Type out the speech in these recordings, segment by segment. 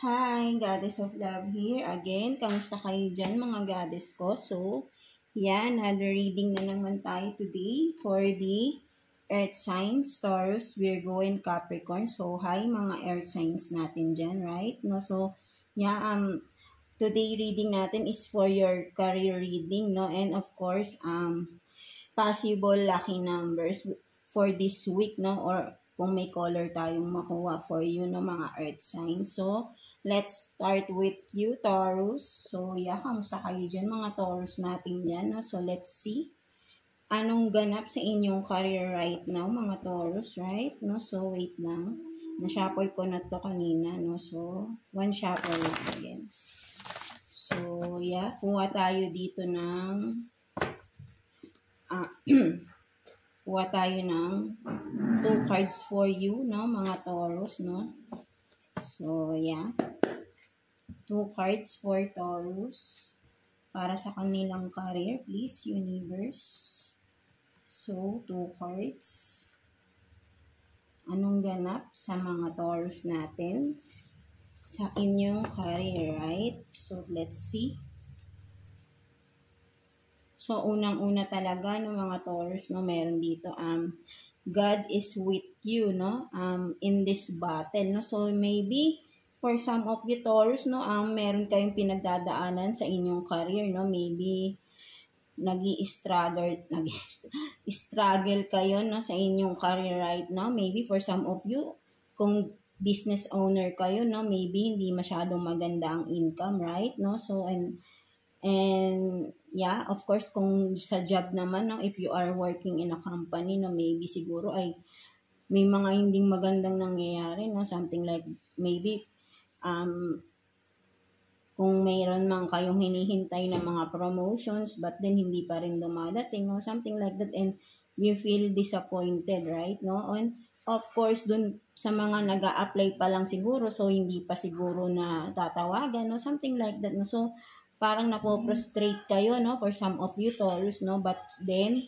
Hi, Goddess of Love here. Again, kamusta kayo dyan mga goddess ko? So, yan, another reading na naman tayo today for the Earth signs, Taurus, Virgo, and Capricorn. So, hi mga Earth signs natin dyan, right? No, so, yeah, today reading natin is for your career reading, no? And of course, possible lucky numbers for this week, no? Or kung may color tayong makuha for you, no, mga earth signs. So, let's start with you, Taurus. So, yeah, kamusta kayo dyan, mga Taurus natin dyan, no? So, let's see anong ganap sa inyong career right now, mga Taurus, right? No? So, wait lang. Na-shuffle ko na to kanina, no? So, one shuffle again. So, yeah, kuha tayo dito ng kuha tayo ng 2 cards for you, no, mga Taurus, no? So, yeah. 2 cards for Taurus para sa kanilang career, please, universe. So, 2 cards. Anong ganap sa mga Taurus natin sa inyong career, right? So, let's see. So, unang-una talaga ng mga Taurus, no, meron dito, God is with you, no, in this battle, no. So, maybe, for some of you Taurus, no, meron kayong pinagdadaanan sa inyong career, no. Maybe, struggle kayo, no, sa inyong career right now. Maybe, for some of you, kung business owner kayo, no, maybe, hindi masyadong maganda ang income, right, no. So, and yeah, of course, kung sa job naman, no, if you are working in a company, no, maybe siguro ay may mga hindi magandang nangyayari, no, something like maybe kung mayroon man kayong hinihintay na mga promotions but then hindi pa rin dumadating, no, something like that, and you feel disappointed, right, no. And of course, dun sa mga nag-a-apply pa lang siguro, so hindi pa siguro na tatawagan, no, something like that, no. So, parang napo-frustrate kayo, no, for some of you Taurus, no, but then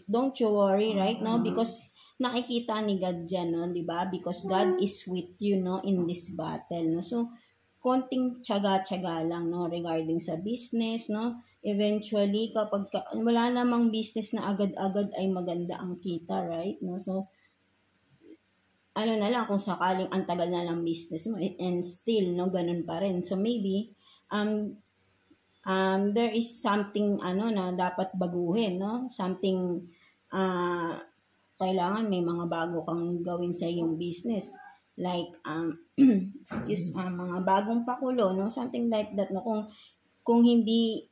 don't you worry, right, no, because nakikita ni God dyan, no, di ba, because God is with you, no, in this battle, no. So, konting tiyaga-tiyaga lang, no, regarding sa business, no. Eventually, kapag wala namang business na agad-agad ay maganda ang kita, right, no. So, ano na lang, kung sakaling ang tagal na lang business mo, and still, no, ganun pa rin. So, maybe, there is something, na dapat baguhin, no? Something, kailangan may mga bago kang gawin sa iyong business. Like, mga bagong pakulo, no? Something like that, no? Kung hindi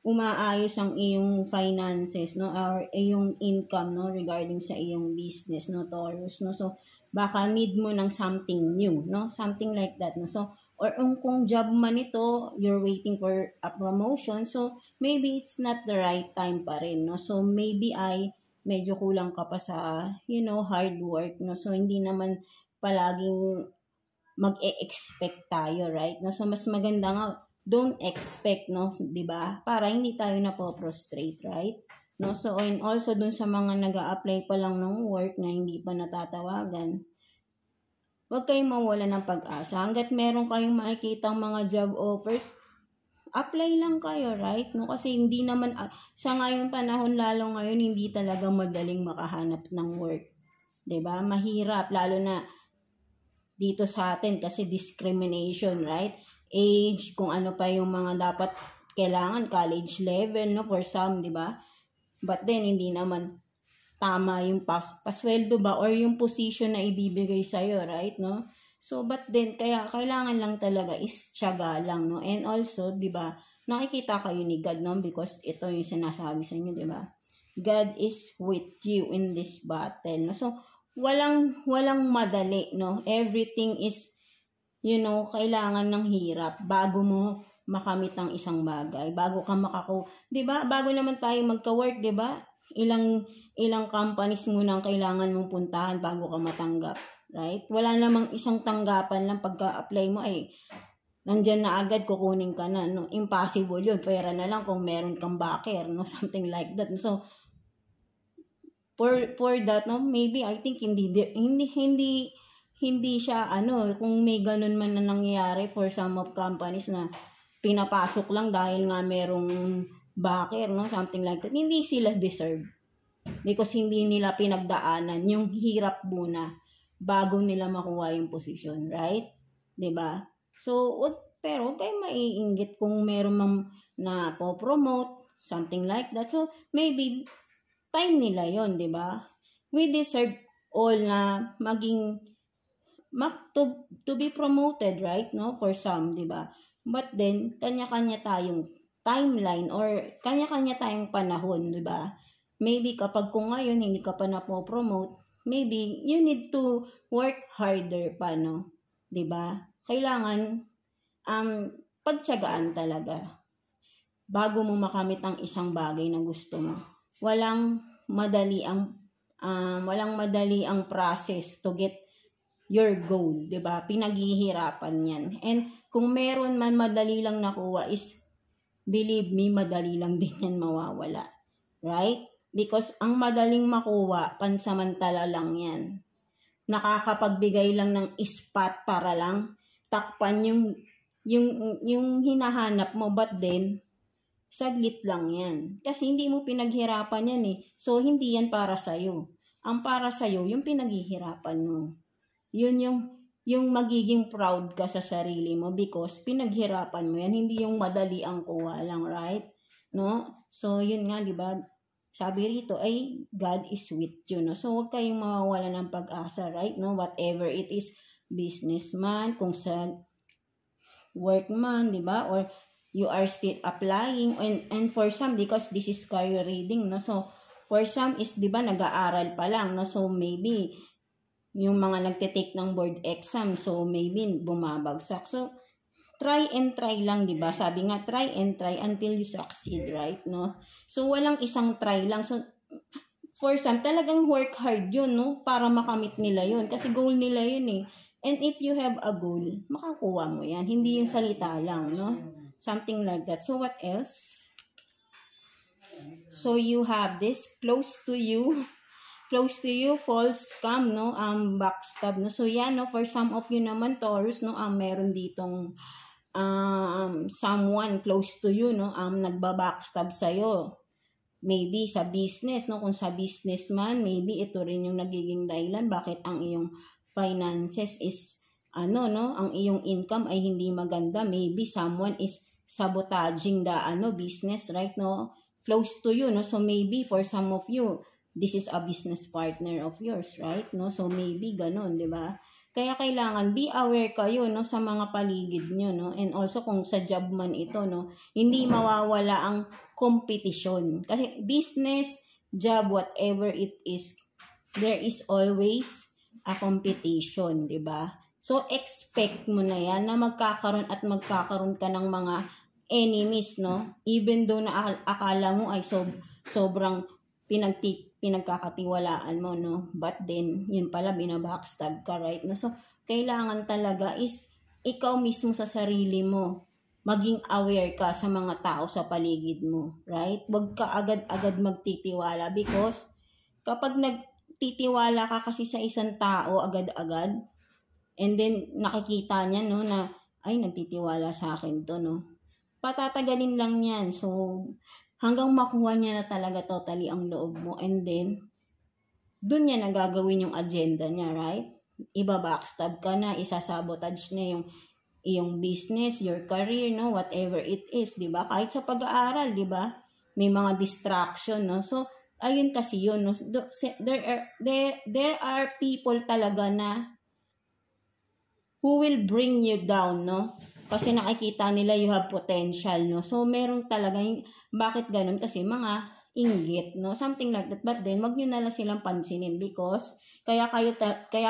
umaayos ang iyong finances, no, or iyong income, no, regarding sa iyong business, no, Taurus, no. So, baka need mo ng something new, no, something like that, no. So, or kung job man ito, you're waiting for a promotion, so maybe it's not the right time pa rin, no. So, maybe ay medyo kulang ka pa sa, hard work, no. So, hindi naman palaging mag-e-expect tayo, right, no. So, mas maganda nga, don't expect, no, 'di ba? Para hindi tayo napo-frustrate, right? No, so and also dun sa mga nag-a-apply pa lang ng work na hindi pa natatawagan, huwag kayong mawala ng pag-asa. Hangga't meron kayong makikitang mga job offers, apply lang kayo, right? No, kasi hindi naman sa ngayong panahon, lalo ngayon, hindi talaga madaling makahanap ng work. 'Di ba? Mahirap lalo na dito sa atin kasi discrimination, right? Age, kung ano pa yung mga dapat kailangan, college level, no, for some, di ba? But then, hindi naman tama yung pasweldo ba or yung position na ibibigay sa'yo, right, no? So, but then, kaya kailangan lang talaga is tiyaga lang, no? And also, di ba, nakikita kayo ni God, no? Because ito yung sinasabi sa inyo, di ba? God is with you in this battle, no? So, walang madali, no? Everything is, kailangan ng hirap bago mo makamit ang isang bagay. Bago ka 'di ba? Bago naman tayo magka-work, 'di ba? Ilang companies muna ang kailangan mong puntahan bago ka matanggap, right? Wala namang isang tanggapan lang pagka-apply mo ay nandiyan na agad kukunin ka na, no? Impossible 'yun. Pera na lang kung meron kang backer, no? Something like that. So, for that, no, maybe I think hindi hindi siya kung may ganun man na nangyayari for some of companies na pinapasok lang dahil nga merong backer, no, something like that, hindi sila deserve because hindi nila pinagdaanan yung hirap muna bago nila makuha yung posisyon, right? 'Di ba? So pero huwag kayong maiinggit kung meron mang na po-promote, something like that. So maybe time nila yon, 'di ba? We deserve all na maging to be promoted, right? No, for some, 'di ba? But then kanya-kanya tayong timeline or kanya-kanya tayong panahon, 'di ba? Maybe kapag kung ngayon hindi ka pa na-promote, maybe you need to work harder pa, no? 'Di ba? Kailangan pagtiyagaan talaga bago mo makamit ang isang bagay na gusto mo. Walang madali ang process to get your goal, 'di ba? Pinaghihirapan 'yan. And kung meron man madali lang nakuha is believe me, madali lang din 'yan mawawala. Right? Because ang madaling makuha, pansamantala lang 'yan. Nakakapagbigay lang ng spot para lang takpan yung hinahanap mo, but then saglit lang 'yan. Kasi hindi mo pinaghirapan 'yan eh. So hindi 'yan para sa iyo. Ang para sa iyo yung pinaghihirapan mo. Yun yung magiging proud ka sa sarili mo because pinaghirapan mo 'yan, hindi yung madali ang kuha lang, right? No? So yun nga, 'di ba? Sabi rito ay God is with you, no? So huwag kayong mawawala ng pag-asa, right? No, whatever it is, businessman, kung sa workman, 'di ba? Or you are still applying, and for some, because this is career reading, no? So for some is, 'di ba, nag-aaral pa lang, no? So maybe yung mga nagte-take ng board exam, so maybe bumabagsak. So try and try lang, 'di ba? Sabi nga, try and try until you succeed, right? No? So walang isang try lang. So for some, talagang work hard 'yun, no? Para makamit nila 'yun kasi goal nila 'yun eh. And if you have a goal, makakuha mo 'yan. Hindi yung salita lang, no? Something like that. So what else? So you have this close to you, false scam, no? Backstab, no? So yan, no? For some of you naman, Taurus, no? Meron ditong someone close to you, no? Nagbabackstab sa'yo. Maybe sa business, no? Kung sa businessman, maybe ito rin yung nagiging dahilan bakit ang iyong finances is, no? Ang iyong income ay hindi maganda. Maybe someone is sabotaging the, business, right? No? Close to you, no? So maybe for some of you, this is a business partner of yours, right? No? So maybe ganun, 'di ba? Kaya kailangan be aware kayo, no, sa mga paligid nyo, no? And also kung sa job man ito, no, hindi mawawala ang kompetisyon. Kasi business, job, whatever it is, there is always a competition, 'di ba? So expect mo na 'yan na magkakaroon ka ng mga enemies, no? Even though na akala mo ay sobrang pinagkakatiwalaan mo, no? But then, yun pala, binabackstab ka, right? No? So, kailangan talaga is, ikaw mismo sa sarili mo, maging aware ka sa mga tao sa paligid mo, right? Huwag ka agad-agad magtitiwala because kapag nagtitiwala ka kasi sa isang tao agad-agad, and then nakikita niya, no, na, ay, nagtitiwala sa akin to, no? Patatagalin lang yan. So, hanggang makuha niya na talaga totally ang loob mo. And then, dun niya nagagawin yung agenda niya, right? Iba-backstab ka na, isasabotage na yung iyong business, your career, no? Whatever it is, di ba? Kahit sa pag-aaral, di ba? May mga distraction, no? So, ayun kasi yun, no? There are people talaga na who will bring you down, no? Kasi nakikita nila you have potential, no? So, meron talaga yung, bakit ganun? Kasi mga inggit, no? Something like that. But then, wag nyo na lang silang pansinin because, kaya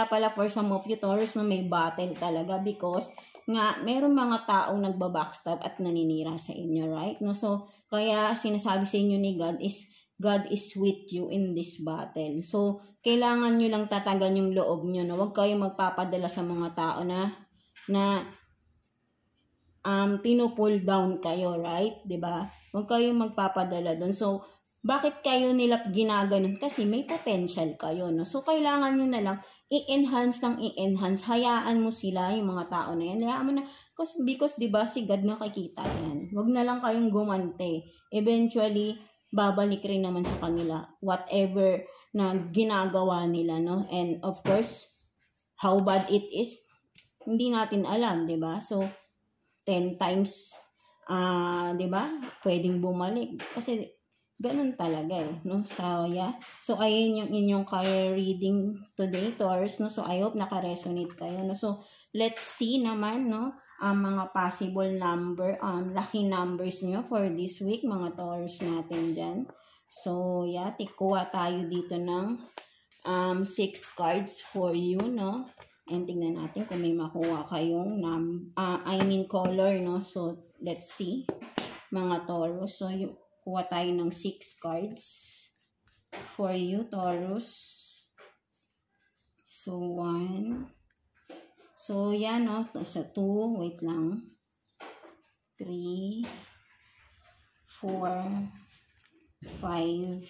pala for some of you, Taurus, no, may battle talaga because, nga, meron mga taong nagbabackstab at naninira sa inyo, right? No? So, kaya sinasabi sa inyo ni God is with you in this battle. So, kailangan nyo lang tatagan yung loob nyo, no? Huwag kayong magpapadala sa mga tao na pinupull down kayo, right? 'Di ba? Huwag kayong magpapadala doon. So, bakit kayo nila ginaganon? Kasi may potential kayo, no? So, kailangan nyo na lang i-enhance ng i-enhance. Hayaan mo sila, yung mga tao na yan. Hayaan mo na, because di ba si God nakikita yan. Huwag na lang kayong gumante. Eventually, babalik rin naman sa kanila whatever na ginagawa nila, no? And of course, how bad it is, hindi natin alam, di ba? So, 10 times, di ba? Pwedeng bumalik. Kasi, ganun talaga eh, no? So, yeah. So, ayun yung inyong career reading today, Taurus, no? So, I hope naka-resonate kayo, no? So, let's see naman, no? Ang mga possible number, lucky numbers nyo for this week, mga Taurus natin dyan. So, yeah, kuha tayo dito ng 6 cards for you, no? And tingnan natin kung may makuha kayong color, no? So, let's see, mga Taurus. So, kuha tayo ng 6 cards for you, Taurus. So, 1. So, yan, no? So, 2. Wait lang. 3, 4, 5,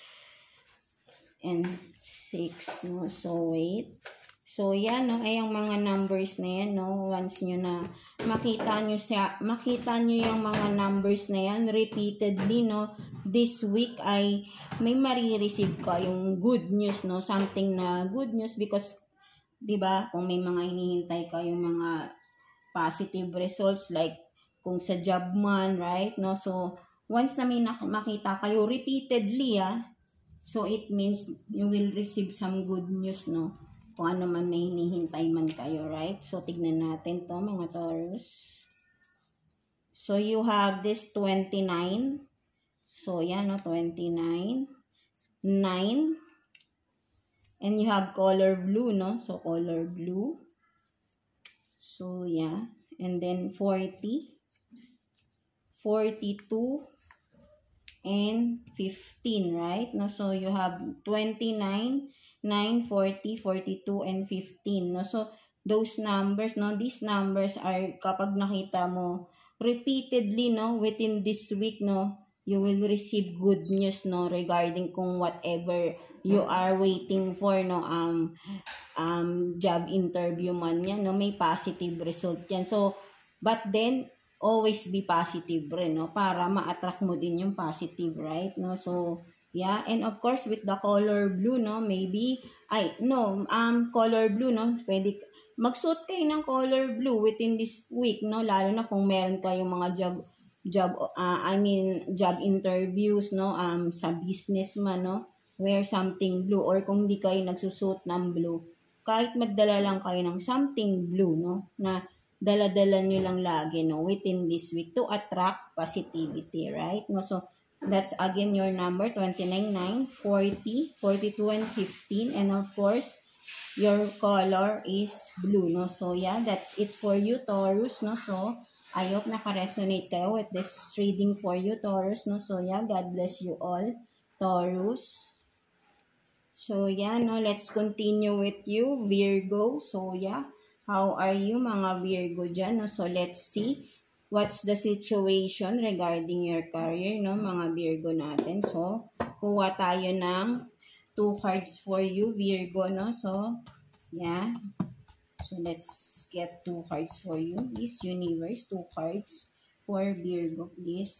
and 6, no? So, wait. So, yan, no? Ay, yung mga numbers na yan, no? Once nyo na makita nyo yung mga numbers na yan repeatedly, no? This week ay may marireceive ka yung good news, no? Something na good news because, di ba, kung may mga hinihintay ka yung mga positive results like kung sa job man, right? No? So, once na may makita kayo repeatedly, so it means you will receive some good news, no? Kung ano man may hinihintay man kayo, right? So, tignan natin to, mga Taurus. So, you have this 29. So, yan, no? 29. 9. And you have color blue, no? So, color blue. So, yeah. And then, 40. 42. And 15, right? No? So, you have 29, 9, 40, 42, and 15. No? So, those numbers, no? These numbers are, kapag nakita mo repeatedly, no? Within this week, no? You will receive good news, no? Regarding kung whatever you are waiting for, no? Job interview man yan, no? May positive result yan. So, but then, always be positive rin, no? Para ma-attract mo din yung positive, right? No? So, yeah. And of course, with the color blue, no? Maybe, color blue, no? Pwede, magsuot kayo ng color blue within this week, no? Lalo na kung meron kayong mga job interviews, no? Sa business man, no? Wear something blue. Or kung hindi kayo nagsusuot ng blue, kahit magdala lang kayo ng something blue, no? Na dala-dala nyo lang lagi, no, within this week to attract positivity, right? No, so, that's again your number, 29, 9, 40, 42, and 15. And of course, your color is blue, no? So, yeah, that's it for you, Taurus, no? So, I hope naka-resonate kayo with this reading for you, Taurus, no? So, yeah, God bless you all, Taurus. So, yeah, no, let's continue with you, Virgo. So, yeah. How are you, mga Virgo dyan? No? So, let's see what's the situation regarding your career, no, mga Virgo natin. So, kuha tayo ng 2 cards for you, Virgo, no? So, yeah. So, let's get 2 cards for you. This universe, 2 cards for Virgo, please.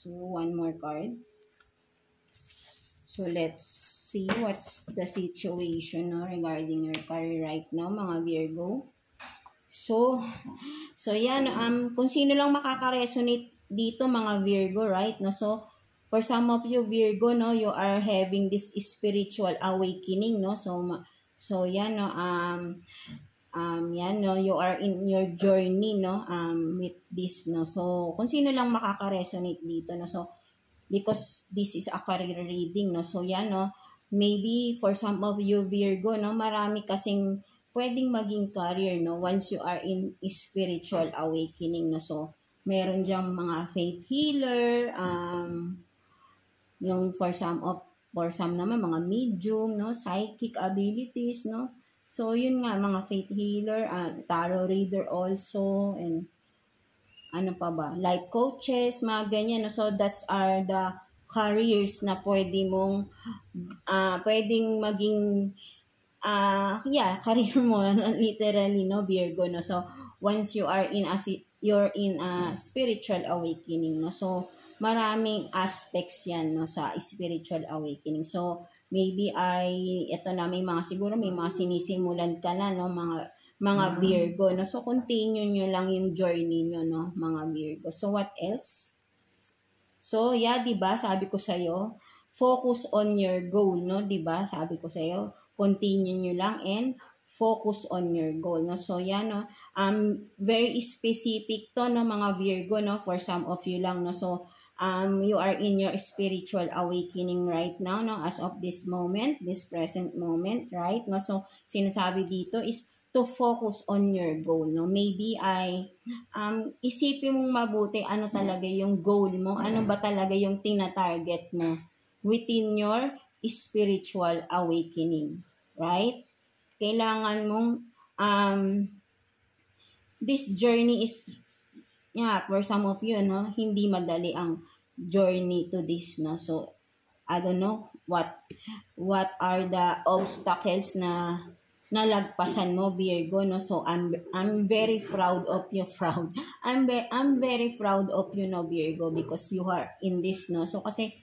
So, 1 more card. So, let's see what's the situation, no, regarding your career right now, mga Virgo. So yan, kung sino lang makaka-resonate dito, mga Virgo, right? No, so for some of you, Virgo, no, you are having this spiritual awakening, no? So yan, no, yan, no, you are in your journey, no, with this, no. So kung sino lang makaka-resonate dito, no, so because this is a career reading, no? So, yan, no? Maybe for some of you, Virgo, no? Marami kasing pwedeng maging career, no? Once you are in spiritual awakening, no? So, meron diyang mga faith healer, yung for some naman, mga medium, no? Psychic abilities, no? So, yun nga, mga faith healer, tarot reader also, and ano pa ba? Life coaches, mga ganyan. So, that's are the careers na pwedeng maging career mo literally, no, Virgo, no. So once you're in a spiritual awakening, no. So maraming aspects yan, no, sa spiritual awakening. So maybe may mga sinisimulan ka na, no, mga Virgo, no. So continue nyo lang yung journey nyo, no, mga Virgo. So what else? So, 'di ba? Sabi ko sa iyo, focus on your goal, no? 'Di ba? Sabi ko sa iyo, continue nyo lang and focus on your goal, no? So, no? Very specific to, no, mga Virgo, no, for some of you lang, no? So, you are in your spiritual awakening right now, no, as of this present moment, right? No? So, sinasabi dito is to focus on your goal, no? Maybe isipin mong mabuti ano talaga yung goal mo, ano ba talaga yung tina-target mo within your spiritual awakening, right? Kailangan mong this journey is for some of you, no, hindi madali ang journey to this, no. So I don't know what are the obstacles na nalagpasan mo, Virgo, no. So I'm very proud of you, I'm very proud of you, no, Virgo, because you are in this, no. So kasi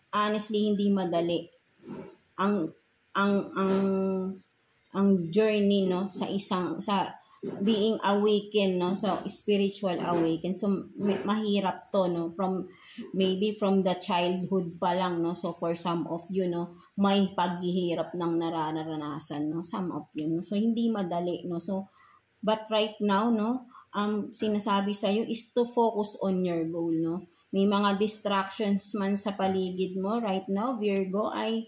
honestly hindi madali ang journey, no, sa being awakened, no, so spiritual awakened. So mahirap to, no, maybe from the childhood pa lang, no. So for some of you, no, may paghihirap ng nararanasan, no, some of you, no. So hindi madali, no. So but right now, no, sinasabi sa iyo is to focus on your goal, no. May mga distractions man sa paligid mo right now, Virgo, ay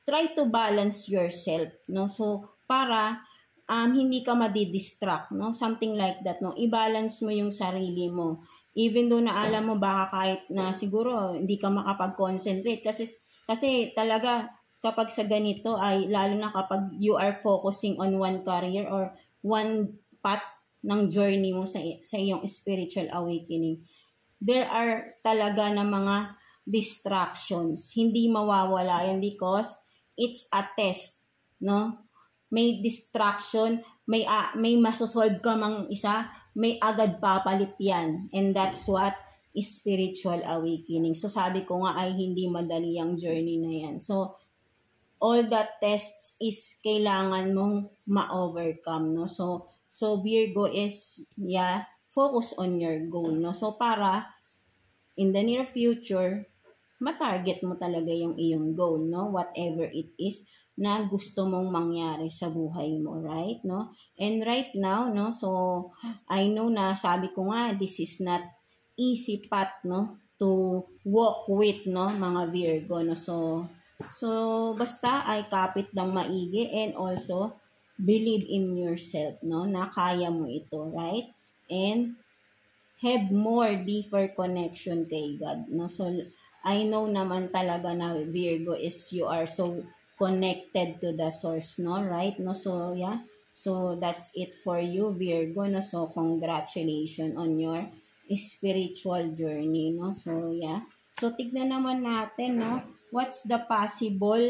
try to balance yourself, no. So para hindi ka madidistract, no, something like that, no. I-balance mo yung sarili mo. Even though na alam mo baka kahit na siguro hindi ka makapag-concentrate kasi talaga kapag sa ganito ay lalo na kapag you are focusing on one career or one path ng journey mo sa iyong spiritual awakening, there are talaga na mga distractions. Hindi mawawala yan because it's a test, no? May distraction, may masosolve ka mang isa, may agad papalit yan. And that's what is spiritual awakening. So sabi ko nga ay hindi madali ang journey na yan. So all that tests is kailangan mong ma-overcome, no? So Virgo is focus on your goal, no? So para in the near future ma-target mo talaga yung iyong goal, no? Whatever it is na gusto mong mangyari sa buhay mo, right, no? And right now, no, so I know na sabi ko nga this is not easy path, no, to walk with, no, mga Virgo, no. So basta ay kapit ng maigi and also believe in yourself, no, na kaya mo ito, right? And have more deeper connection kay God, no. So I know naman talaga na Virgo is you are so connected to the source, no, right, no. So so that's it for you, Virgo, no. So congratulations on your spiritual journey, no. So so tignan naman natin, no, what's the possible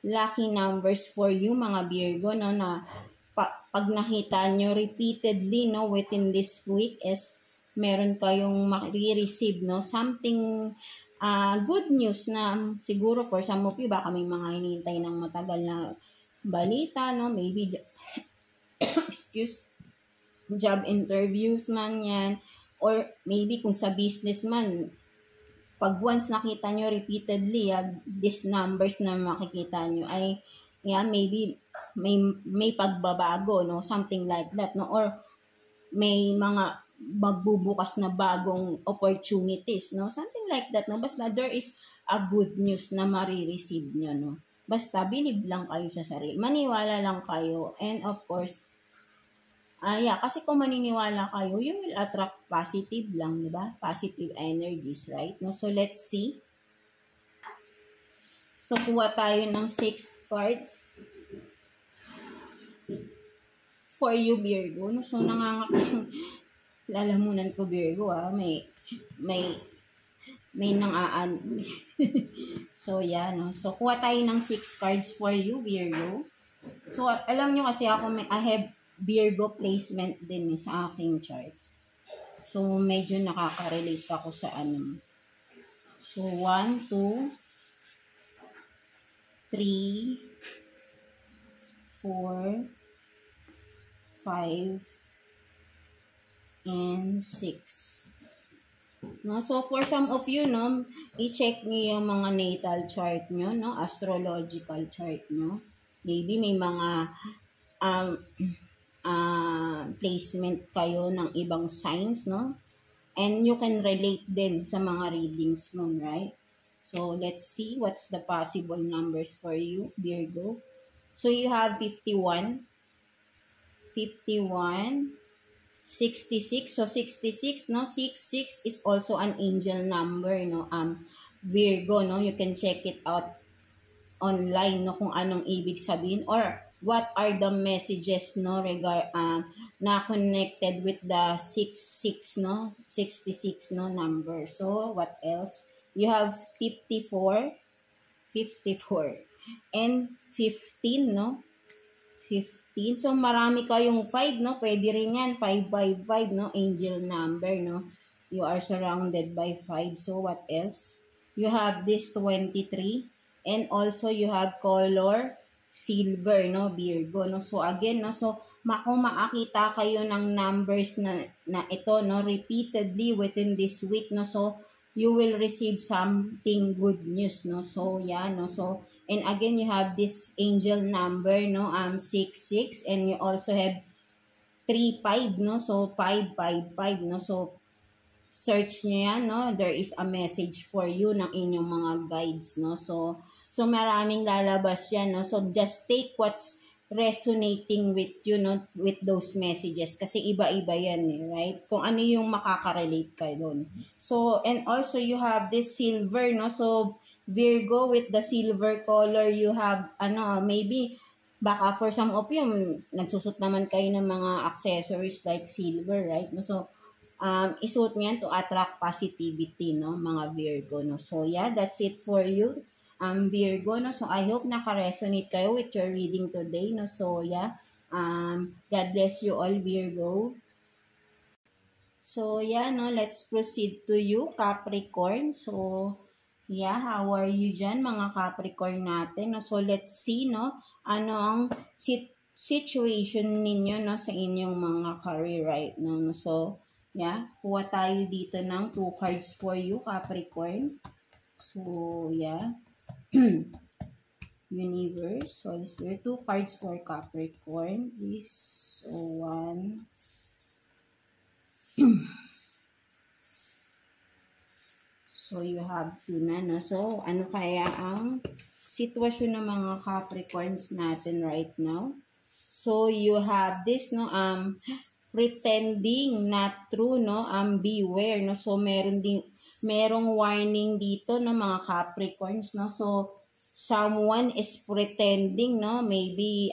lucky numbers for you, mga Virgo, no, na pag nakita nyo repeatedly, no, within this week is meron kayong ma-receive, no, something good news na siguro for some of you baka may mga hinihintay ng matagal na balita, no, maybe job interviews man yan, or maybe kung sa business man, pag once nakita nyo repeatedly these numbers na makikita nyo ay maybe may pagbabago, no, something like that, no, or may mga magbubukas na bagong opportunities, no, something like that, no. Basta there is a good news na marireceive nyo, no. Basta believe lang kayo sa sarili, maniwala lang kayo, and of course kasi kung maniniwala kayo, you will attract positive lang, di ba? Positive energies, right? No? So let's see. So kuha tayo ng 6 cards for you, Virgo, no. So lalamunan ko, Virgo, may may nang-aan. So, yeah, no? So, kuha tayo ng 6 cards for you, Virgo. So, alam nyo kasi ako, I have Virgo placement din sa aking chart. So, medyo nakaka-relate ako sa ano. So, 1, 2, 3, 4, 5, and 6. No? So, for some of you, no, i-check niyo yung mga natal chart nyo, no, astrological chart nyo. Maybe may mga placement kayo ng ibang signs, no? And you can relate din sa mga readings nun, right? So, let's see what's the possible numbers for you, Virgo. So, you have 51, 66. So, 66, no? 66 is also an angel number, no? Virgo, no? You can check it out online, no? Kung anong ibig sabihin or what are the messages, no? Na connected with the 66, no? 66, no? Number. So, what else? You have 54, and 15, no? 15. So, marami kayong 5, no? Pwede rin yan. 555, no? Angel number, no? You are surrounded by 5. So, what else? You have this 23. And also, you have color silver, no? Virgo, no? So, again, no? So, kung makakita kayo ng numbers na ito, no? Repeatedly within this week, no? So, you will receive something good news, no? So, yeah, no? So, and again, you have this angel number, no? 66, and you also have 35, no? So, 555, no? So, search nyo yan, no? There is a message for you ng inyong mga guides, no? So, maraming lalabas yan, no? So, just take what's resonating with you, no? With those messages. Kasi iba-iba yan, right? Kung ano yung makaka-relate kayo doon. So, and also, you have this silver, no? So, Virgo, with the silver color, you have, maybe, baka for some of you, nagsusot naman kayo ng mga accessories like silver, right? So, isuot niyan to attract positivity, no, mga Virgo, no. So, yeah, that's it for you, Virgo, no. So, I hope naka-resonate kayo with your reading today, no. So, yeah, God bless you all, Virgo. So, yeah, no, let's proceed to you, Capricorn. So, yeah, how are you dyan, mga Capricorn natin? No? So, let's see, no, ano ang situation ninyo, no, sa inyong mga career right now, no? So, yeah, kuha tayo dito ng 2 cards for you, Capricorn. So, yeah. Universe, Holy Spirit, 2 cards for Capricorn. Please, 1. So, you have 2 na, no? So, ano kaya ang sitwasyon ng mga Capricorns natin right now? So, you have this, no? Pretending not true, no? Beware, no? So, merong warning dito, no, mga Capricorns, no? So, someone is pretending, no? Maybe,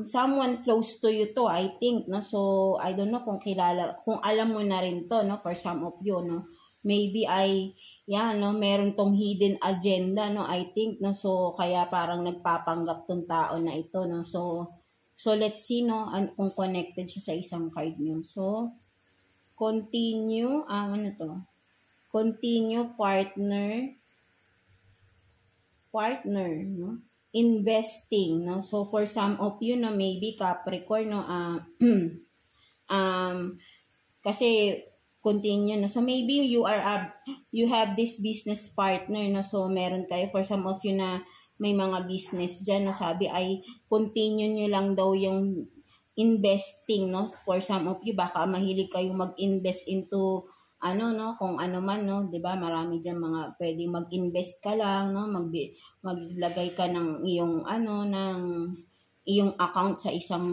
someone close to you to, I think, no? So, I don't know kung alam mo na rin to, no? For some of you, no? Maybe no, meron tong hidden agenda, no, I think, no, so, kaya parang nagpapanggap tong tao na ito, no, so, let's see, no, kung connected siya sa isang card nyo. So, continue, continue, partner, no, investing, no, so, for some of you, no, maybe Capricorn, no, kasi, continue, no? So, maybe you have this business partner, no? So, meron kayo, for some of you na may mga business dyan, no? Sabi ay, continue nyo lang daw yung investing, no? For some of you, baka mahilig kayo mag-invest into, no? Kung ano man, no? Diba? Marami dyan mga, pwede mag-invest ka lang, no? Maglagay ka ng iyong, ng iyong account sa isang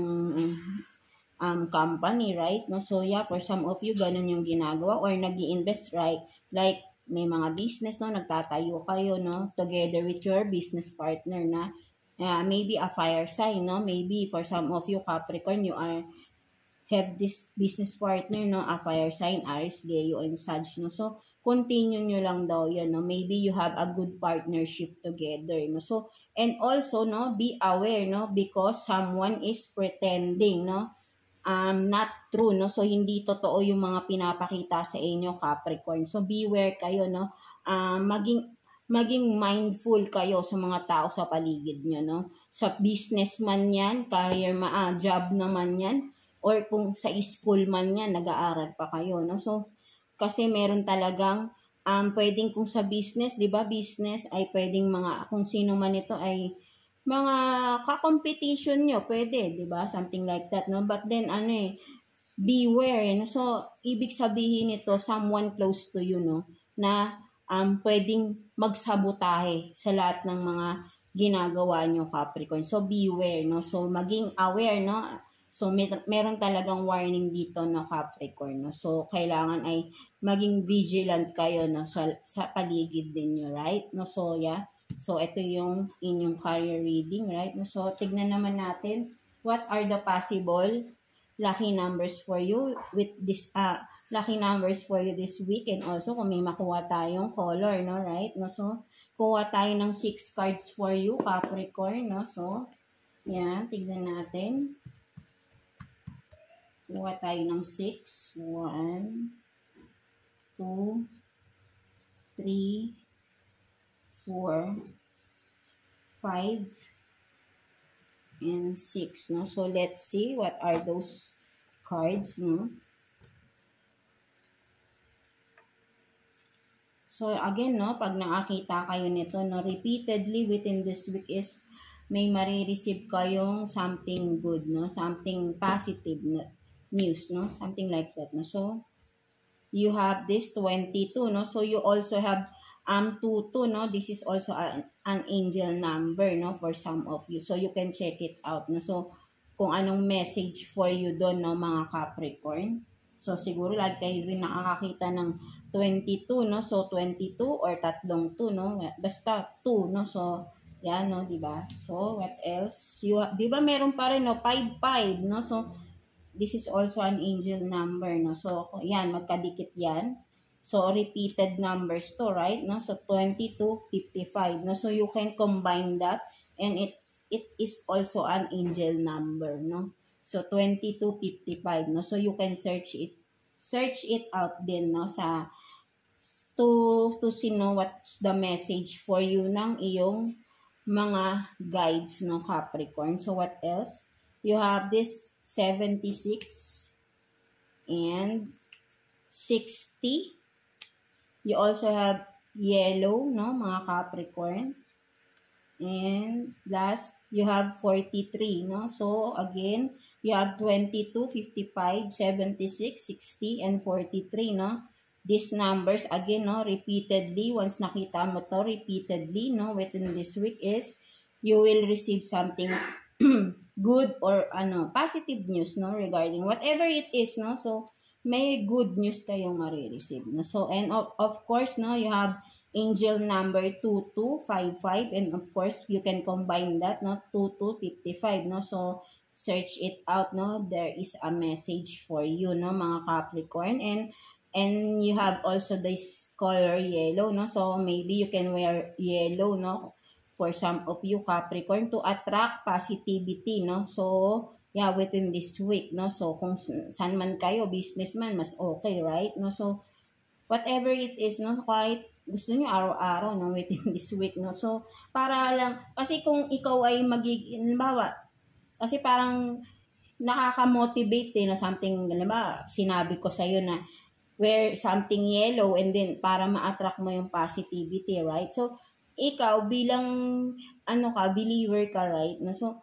company, right? No? So, yeah, for some of you, ganun yung ginagawa or nag-i-invest, right? Like, may mga business, no? Nagtatayo kayo, no? Together with your business partner na maybe a fire sign, no? Maybe for some of you, Capricorn, you have this business partner, no? A fire sign, Aries, Leo, and Sag, no? So, continue nyo lang daw yun, no? Maybe you have a good partnership together, no? So, and also, no, be aware, no, because someone is pretending, no, not true, no? So, hindi totoo yung mga pinapakita sa inyo, Capricorn. So, beware kayo, no? Maging mindful kayo sa mga tao sa paligid nyo, no? Sa businessman yan, career job naman yan, or kung sa school man yan, nag-aaral pa kayo, no? So, kasi meron talagang pwedeng kung sa business, 'di ba? Business ay pwedeng mga kung sino man ito ay mga ka-competition nyo, pwede, 'di ba? Something like that, no? But then beware, no? So ibig sabihin nito someone close to you, no, na pwedeng magsabotahe sa lahat ng mga ginagawa nyo, Capricorn. So beware, no? So maging aware, no? So meron talagang warning dito, no, Capricorn, no? So kailangan ay maging vigilant kayo, no, sa paligid ninyo, right? No, so yeah. So ito yung inyong career reading, right? No, so tignan naman natin what are the possible lucky numbers for you with this lucky numbers for you this week, and also kung may makuha tayong color, no, right? No, so kuha tayo ng 6 cards for you, Capricorn, no? So yeah, tignan natin. Kuha tayo ng 6. 1, 2, 3, 4, 5, and 6, no? So, let's see what are those cards, no? So, again, no, pag nakakita kayo nito, no, repeatedly within this week is may marireceive kayong something good, no? Something positive news, no? Something like that, no? So, you have this 22, no? So you also have 22, no? This is also an angel number, no, for some of you. So you can check it out, no? So kung anong message for you doon, no, mga Capricorn. So siguro lagi kayo rin nakakakita ng 22, no? So 22 or tatlong 2, no? Basta 2, no? So yan, no, 'di ba? So what else? 'Di ba meron pa rin, no, 5, no? So this is also an angel number, no? So, yan, magkadikit yan. So, repeated numbers to, right? No? So, 22, 55, no? So, you can combine that and it is also an angel number, no? So, 22, 55, no? So, you can search it out din, no? To see, no, what's the message for you ng iyong mga guides, no, Capricorn. So, what else? You have this 76 and 60. You also have yellow, no, mga Capricorn. And last, you have 43, no? So, again, you have 22, 55, 76, 60, and 43, no? These numbers, again, no, repeatedly, once nakita mo to repeatedly, no, within this week is, you will receive something good or positive news, no, regarding whatever it is, no. So may good news kayong marireceive, no. So and of course, no, you have angel number 2255, and of course you can combine that, no, 2255, no. So search it out, no, there is a message for you, no, mga Capricorn. And you have also this color yellow, no. So maybe you can wear yellow, no, for some of you Capricorn, to attract positivity, no. So yeah, within this week, no. So kung saan man kayo, businessman, mas okay, right? No. So whatever it is, no, kahit gusto niyo araw-araw, no, within this week, no. So para lang, kasi kung ikaw ay magiging, halimbawa, kasi parang nakaka-motivate, no, something, halimbawa, sinabi ko sa'yo na wear something yellow and then para ma-attract mo yung positivity, right? So ikaw bilang believer ka, right? No, so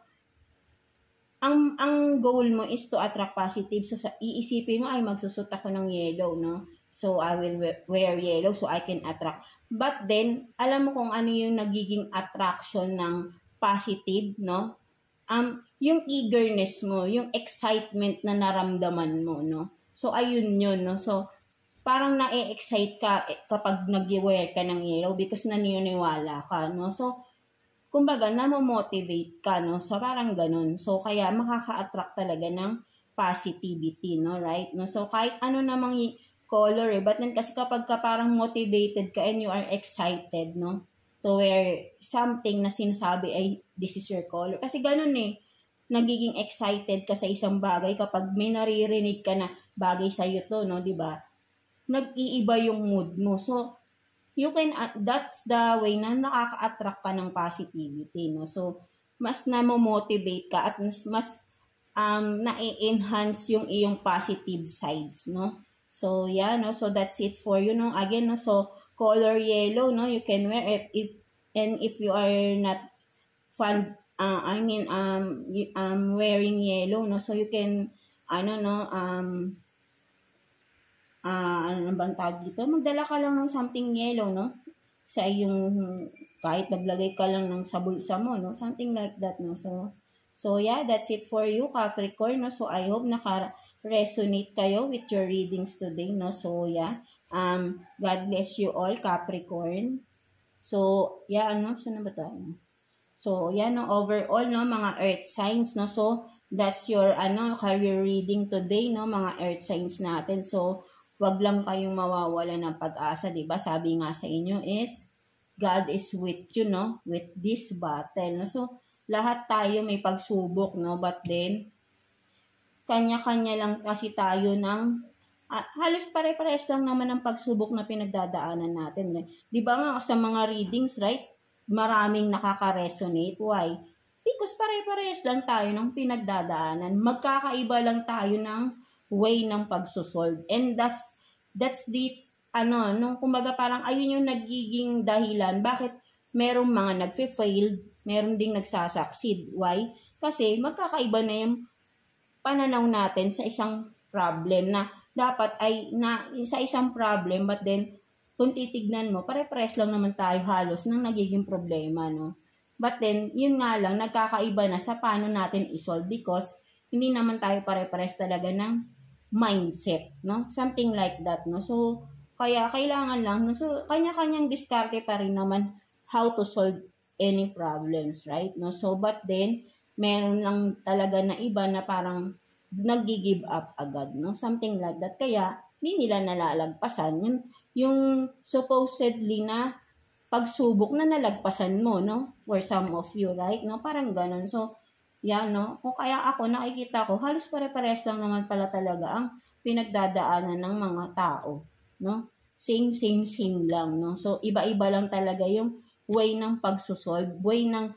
ang goal mo is to attract positive. So iisipin mo ay magsusot ako ng yellow, no? So I will wear yellow so I can attract. But then alam mo kung ano yung nagiging attraction ng positive, no? Yung eagerness mo, yung excitement na naramdaman mo, no? So ayun yun, no? So parang na-excite ka kapag nag-wear ka ng yellow because naniniwala ka, no? So, kumbaga, na-motivate ka, no? So, parang ganun. So, kaya makaka-attract talaga ng positivity, no? Right? No? So, kahit ano namang color eh. But then kasi kapag ka parang motivated ka and you are excited, no? To wear something na sinasabi ay this is your color. Kasi ganun eh. Nagiging excited ka sa isang bagay kapag may naririnig ka na bagay sa'yo to, no? Diba? Nag-iiba yung mood mo. So, you can, that's the way na nakaka-attract ka ng positivity, no? So, mas na-motivate ka at mas na-enhance yung iyong positive sides, no? So, yeah, no? So, that's it for you, no? Again, no? So, color yellow, no? You can wear if you are not fond, wearing yellow, no? So, you can, ano bang tawag dito? Magdala ka lang ng something yellow, no? Sa iyong, kahit maglagay ka lang ng sa bulsa mo, no? Something like that, no? So yeah, that's it for you, Capricorn, no? So, I hope naka-resonate kayo with your readings today, no? So, yeah. God bless you all, Capricorn. So, yeah, saan na ba tayo? So, yeah, no? Overall, no? Mga earth signs, no? So, that's your, career reading today, no? Mga earth signs natin. So, wag lang kayong mawawala ng pag-asa, di ba? Sabi nga sa inyo is, God is with you, no? With this battle, no? So, lahat tayo may pagsubok, no? But then, kanya-kanya lang kasi tayo ng, halos pare-pares lang naman ang pagsubok na pinagdadaanan natin. Eh. Di ba nga sa mga readings, right? Maraming nakaka-resonate. Why? Because pare-pares lang tayo ng pinagdadaanan. Magkakaiba lang tayo ng way ng pagsusolve. And that's the, kumbaga parang ayun yung nagiging dahilan. Bakit merong mga nagfe-failed, meron ding nagsasucceed. Why? Kasi magkakaiba na yung pananaw natin sa isang problem na dapat ay sa isang problem, but then kung titignan mo, pare-pares lang naman tayo halos ng nagiging problema, no? But then, yun nga lang, nagkakaiba na sa paano natin isolve because hindi naman tayo pare-pares talaga ng mindset, no? Something like that, no? So, kaya kailangan lang, no? So, kanya-kanyang diskarte pa rin naman how to solve any problems, right? No? So, but then, meron lang talaga na iba na parang nag-give up agad, no? Something like that. Kaya, hindi nila nalalagpasan. Yung supposedly na pagsubok na nalagpasan mo, no? For some of you, right? No? Parang ganun. So, yan, no? Kung kaya ako, nakikita ko, halos pare-pares lang naman pala talaga ang pinagdadaanan ng mga tao, no? Same lang, no? So, iba-iba lang talaga yung way ng pagsusolve, way ng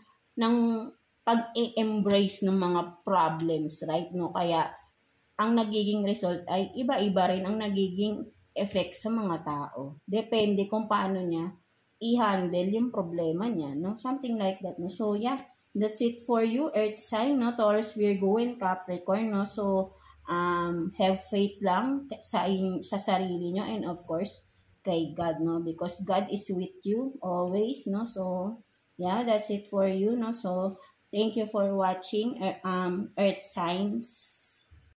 pag-embrace ng mga problems, right? No? Kaya, ang nagiging result ay iba-iba rin ang nagiging effect sa mga tao. Depende kung paano niya i-handle yung problema niya, no? Something like that, no? So, yeah. That's it for you, Earth sign, no? Taurus, Virgo, and Capricorn, no? So, have faith lang sa sarili nyo and of course, kay God, no? Because God is with you always, no? So, yeah, that's it for you, no? So, thank you for watching, Earth signs.